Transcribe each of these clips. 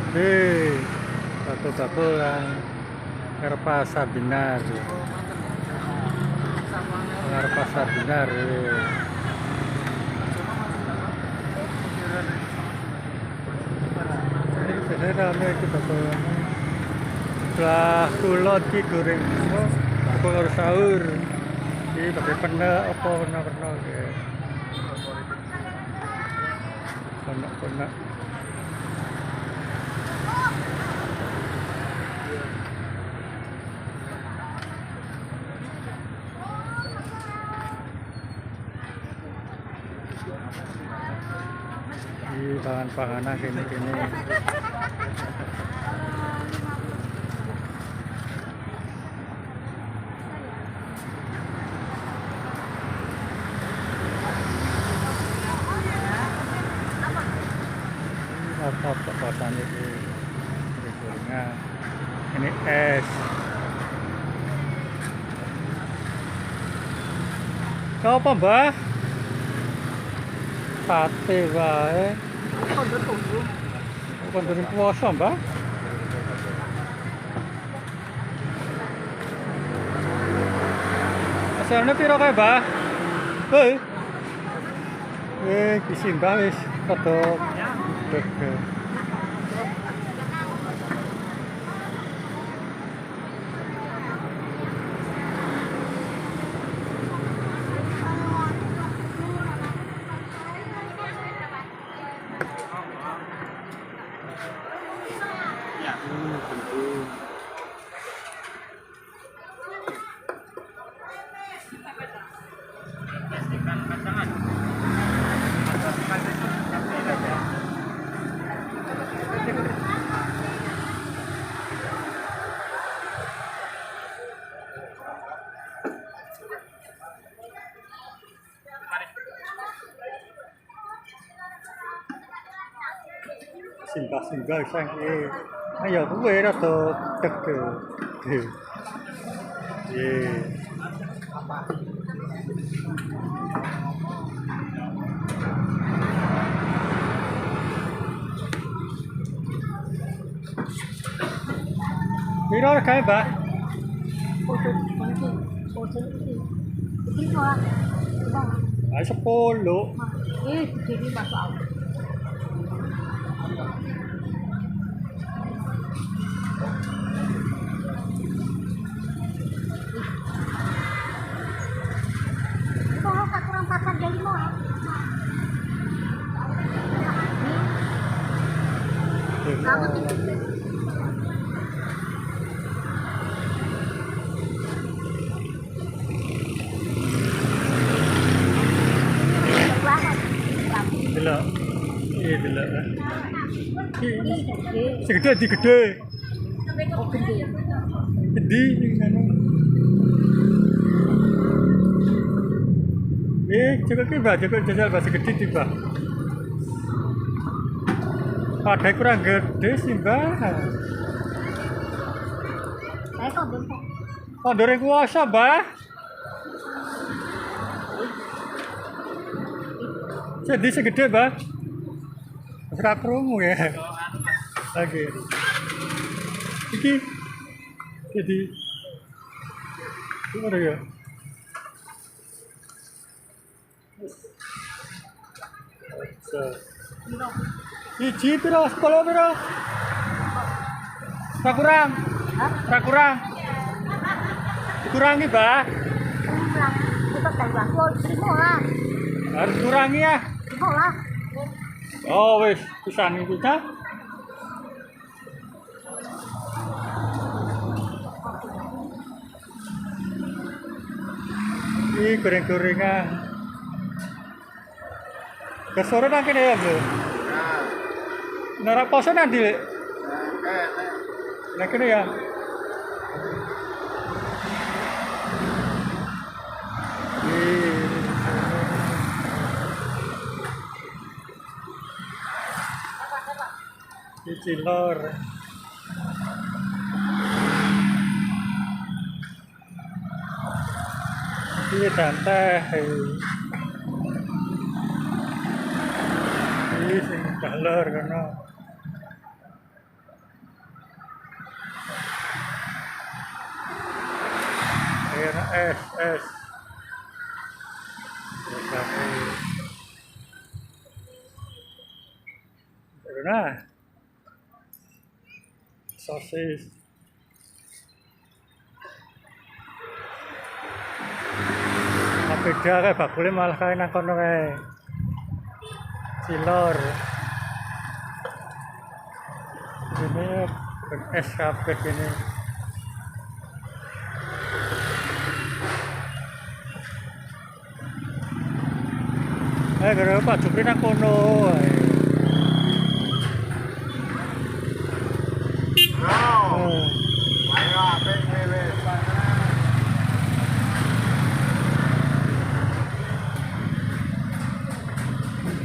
Hei, bakul-bakulan ngarep pasar binar. Ngarep pasar binar. Ini biasanya rame iki bakulan. Setelah kulon ki goreng semua, aku harus sahur. Ini pakai penak apa penak-penak ya. Penak-penak. Di pangan-panganan kini-kini. Apa kawasan itu gorengan. Ini es. Kau apa mbah? Sate wae. Kondur puasa mbah. Asalnya piro kae mbah? Hei. Kisi mbah wis rada dege. Singgah-singgah sang ayo kuwe rada dege. Ye. Piro kae, Mbak? Ay, 10. Jadi masuk awal. Kalau tak kurang pasar jadi mau. Kamu tinggal. Delok. Iya delok. Segede di gede. Oh gede. Gede anu. Coba ki Mbak, coba jajal bahasa gede tiba. Padahal kurang gede sih Mbak. Saya kok belum. Kondor yang kuasa Mbak. Jadi segede Mbak. Ora krungu ya. Oke. Iki jadi gimana ya? Iji piro, 10 piro? Ora kurang. Ora kurang. Dikurangi, Mbak. Kurang. Kita tambah 10 lah. Harus kurangi ya. 10 lah. Oh wis, pisan iki ta. Ini goreng-gorengan. Kesore nang kene ya, Bu. Nara poso nanti, Lek. Nang kene ya. Cilor. Ini teh. Ini sing dalor kono. es. Nah, sosis. Beda kayak bakule malah kayak nang kono kae. Cilor. Ini es kabeh ini. Gara Pak Jupri nang kono. Ayo apa ngewe?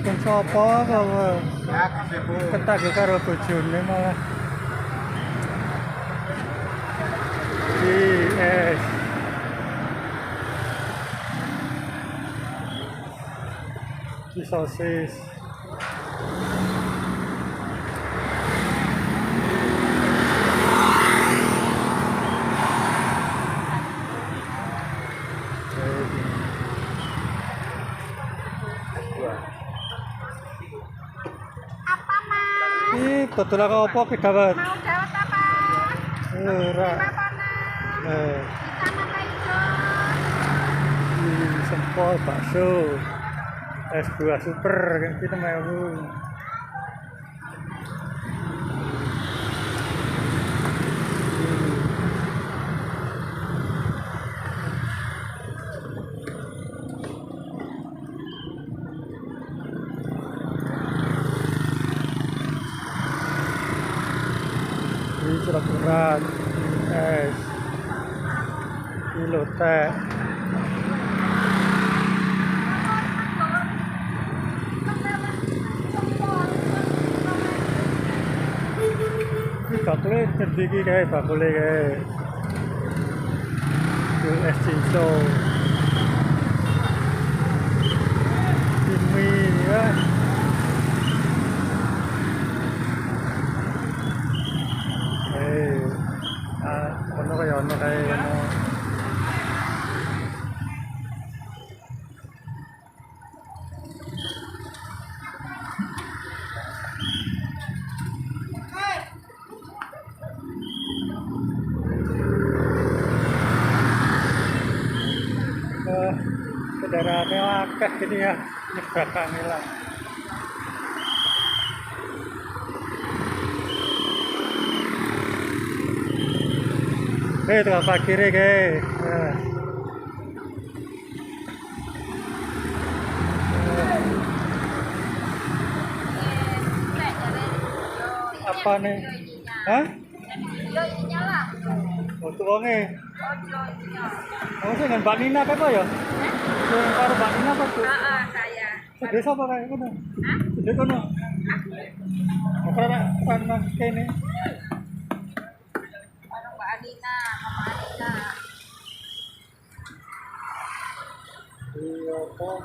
Kan sapa kok? Ya kasihku. Ketake karo bojone malah. Es. Di sosis. Apa mas? Ih, betul apa kita buat? Mau dawet apa? Ora. Apa nak? Hitam apa hijau? Sempol bakso. Es buah super kan kita mau. Ini surat berat, es, kilo teh. Ini bakule terdiri kayak bakule kayak es cincau, mie ya. Ono kayak ono. Kendaraannya akeh gini ya, nyebrakannya lah. Tukang parkir ke. Apa nih? Hah? Oh, tuangnya. Oh, dengan Mbak Nina apa ya? Dengan karo Mbak Nina apa tuh? Saya. Sedih apa kayak kono? Sedih kono. Karena kene. Mbak Alina, Mama Alina. Iya, kok.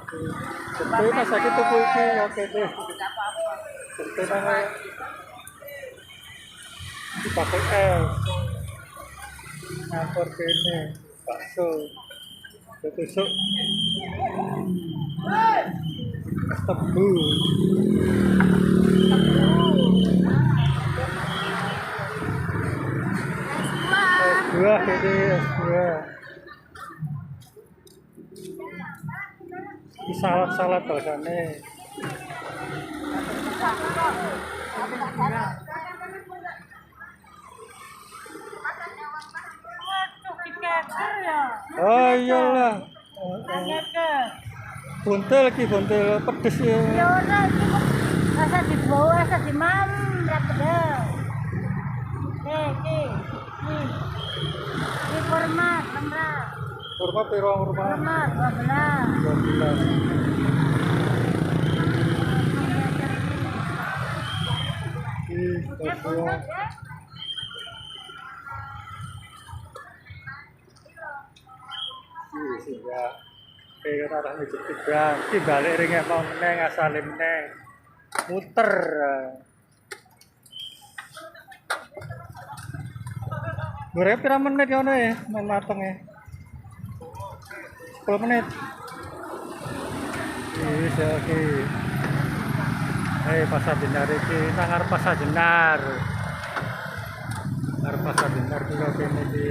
Betul pas sakit tuku iki oke deh. Tidak apa-apa. Betul banget. Dipakai es. Ngampur kene, bakso. Tusuk. Tebu. Es buah ini, es buah. Ini salad rasanya. Oh iyalah. Buntel pedes ya. Ya ora iki rasa dibawa rasa dimam ra pedes. Iki. Ini kurma, semra. Kurma piro kurma? Kurma 12. 12. Sehingga kayak arah meja tiga, balik ringnya mau meneng asale meneng, muter. Goreng pira menit ya main mateng ya. 10 menit. Bisa oke. Pasar Jenar iki nang ngarep Pasar Jenar. Ngarep Pasar Jenar kuwi kene iki.